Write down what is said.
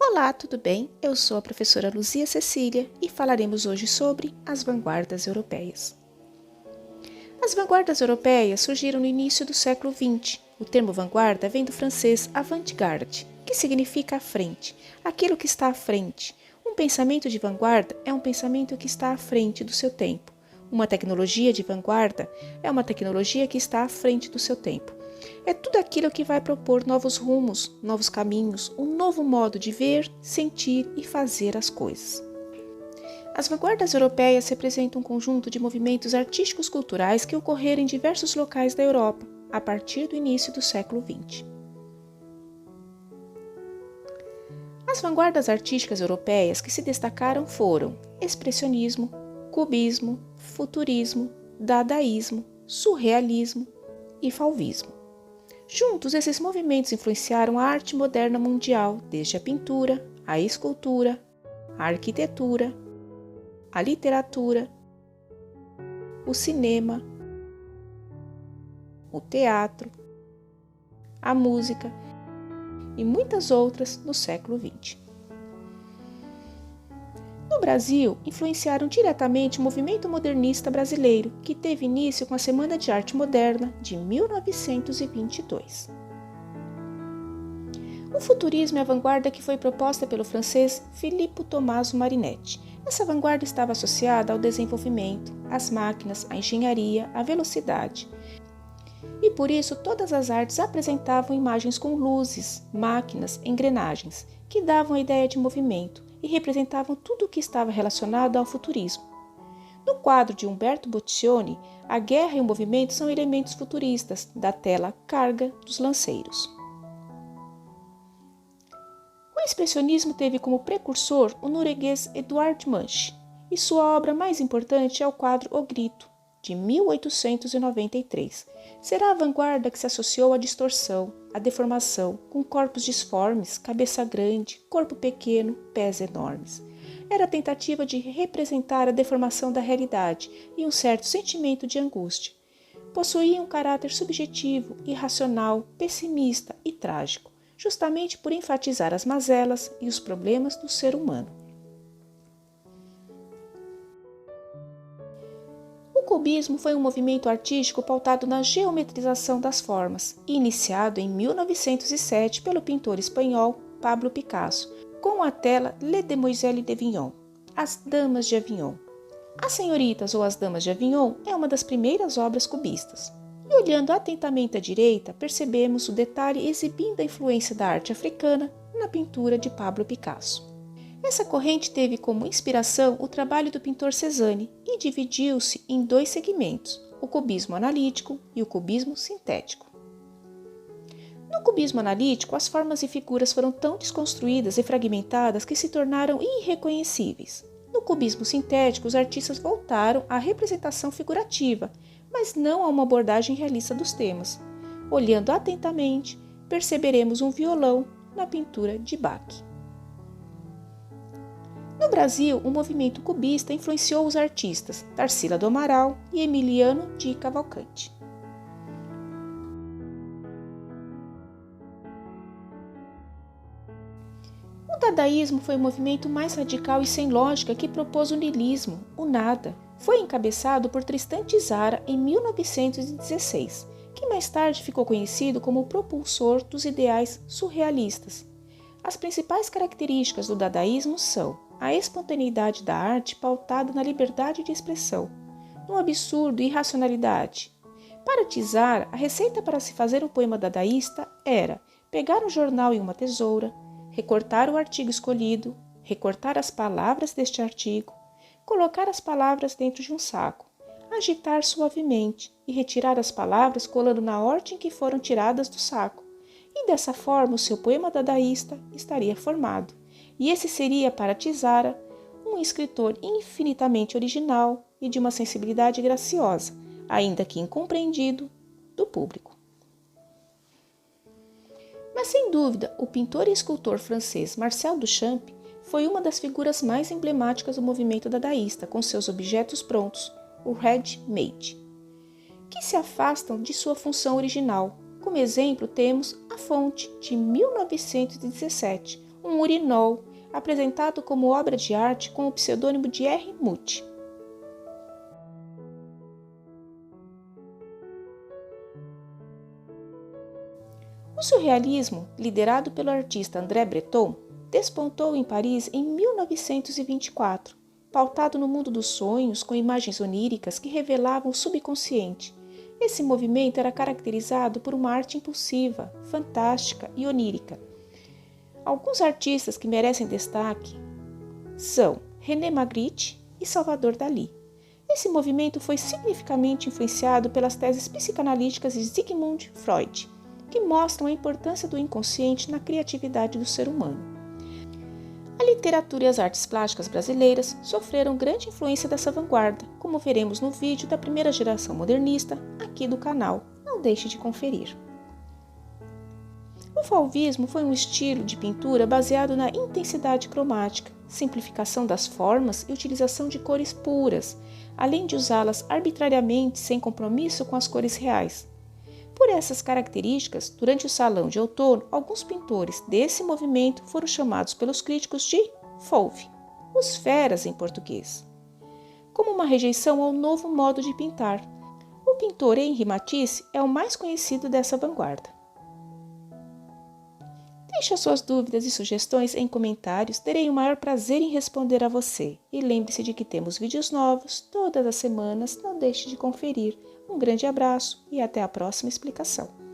Olá, tudo bem? Eu sou a professora Luzia Cecília e falaremos hoje sobre as vanguardas europeias. As vanguardas europeias surgiram no início do século XX. O termo vanguarda vem do francês avant-garde, que significa à frente, aquilo que está à frente. Um pensamento de vanguarda é um pensamento que está à frente do seu tempo. Uma tecnologia de vanguarda é uma tecnologia que está à frente do seu tempo. É tudo aquilo que vai propor novos rumos, novos caminhos, um novo modo de ver, sentir e fazer as coisas. As vanguardas europeias representam um conjunto de movimentos artísticos culturais que ocorreram em diversos locais da Europa, a partir do início do século XX. As vanguardas artísticas europeias que se destacaram foram expressionismo, cubismo, futurismo, dadaísmo, surrealismo e fauvismo. Juntos, esses movimentos influenciaram a arte moderna mundial, desde a pintura, a escultura, a arquitetura, a literatura, o cinema, o teatro, a música e muitas outras no século XX. No Brasil, influenciaram diretamente o movimento modernista brasileiro, que teve início com a Semana de Arte Moderna de 1922. O futurismo é a vanguarda que foi proposta pelo francês Filippo Tommaso Marinetti. Essa vanguarda estava associada ao desenvolvimento, às máquinas, à engenharia, à velocidade. E por isso todas as artes apresentavam imagens com luzes, máquinas, engrenagens, que davam a ideia de movimento e representavam tudo o que estava relacionado ao futurismo. No quadro de Umberto Boccioni, a guerra e o movimento são elementos futuristas da tela Carga dos Lanceiros. O expressionismo teve como precursor o norueguês Edvard Munch, e sua obra mais importante é o quadro O Grito, de 1893. Será a vanguarda que se associou à distorção, à deformação, com corpos disformes, cabeça grande, corpo pequeno, pés enormes. Era a tentativa de representar a deformação da realidade e um certo sentimento de angústia. Possuía um caráter subjetivo, irracional, pessimista e trágico, justamente por enfatizar as mazelas e os problemas do ser humano. O cubismo foi um movimento artístico pautado na geometrização das formas, iniciado em 1907 pelo pintor espanhol Pablo Picasso, com a tela Les Demoiselles d'Avignon, As Damas de Avignon. As Senhoritas ou As Damas de Avignon é uma das primeiras obras cubistas. E olhando atentamente à direita, percebemos o detalhe exibindo a influência da arte africana na pintura de Pablo Picasso. Essa corrente teve como inspiração o trabalho do pintor Cézanne e dividiu-se em dois segmentos, o cubismo analítico e o cubismo sintético. No cubismo analítico, as formas e figuras foram tão desconstruídas e fragmentadas que se tornaram irreconhecíveis. No cubismo sintético, os artistas voltaram à representação figurativa, mas não a uma abordagem realista dos temas. Olhando atentamente, perceberemos um violão na pintura de Bach. No Brasil, o movimento cubista influenciou os artistas Tarsila do Amaral e Emiliano de Cavalcanti. O dadaísmo foi o movimento mais radical e sem lógica que propôs o niilismo, o nada. Foi encabeçado por Tristan Tzara em 1916, que mais tarde ficou conhecido como o propulsor dos ideais surrealistas. As principais características do dadaísmo são a espontaneidade da arte pautada na liberdade de expressão, no absurdo e irracionalidade. Para Tzara, a receita para se fazer um poema dadaísta era pegar um jornal e uma tesoura, recortar o artigo escolhido, recortar as palavras deste artigo, colocar as palavras dentro de um saco, agitar suavemente e retirar as palavras colando na ordem que foram tiradas do saco. E dessa forma o seu poema dadaísta estaria formado. E esse seria, para Tzara, um escritor infinitamente original e de uma sensibilidade graciosa, ainda que incompreendido, do público. Mas sem dúvida, o pintor e escultor francês Marcel Duchamp foi uma das figuras mais emblemáticas do movimento dadaísta, com seus objetos prontos, o ready-made, que se afastam de sua função original. Como exemplo, temos a fonte de 1917, um urinol, apresentado como obra de arte com o pseudônimo de R. Muti. O surrealismo, liderado pelo artista André Breton, despontou em Paris em 1924, pautado no mundo dos sonhos com imagens oníricas que revelavam o subconsciente. Esse movimento era caracterizado por uma arte impulsiva, fantástica e onírica. Alguns artistas que merecem destaque são René Magritte e Salvador Dalí. Esse movimento foi significativamente influenciado pelas teses psicanalíticas de Sigmund Freud, que mostram a importância do inconsciente na criatividade do ser humano. A literatura e as artes plásticas brasileiras sofreram grande influência dessa vanguarda, como veremos no vídeo da primeira geração modernista, aqui do canal. Não deixe de conferir. O fauvismo foi um estilo de pintura baseado na intensidade cromática, simplificação das formas e utilização de cores puras, além de usá-las arbitrariamente sem compromisso com as cores reais. Por essas características, durante o Salão de Outono, alguns pintores desse movimento foram chamados pelos críticos de Fauve, os feras em português, como uma rejeição ao novo modo de pintar. O pintor Henri Matisse é o mais conhecido dessa vanguarda. Deixe suas dúvidas e sugestões em comentários, terei o maior prazer em responder a você. E lembre-se de que temos vídeos novos todas as semanas, não deixe de conferir. Um grande abraço e até a próxima explicação.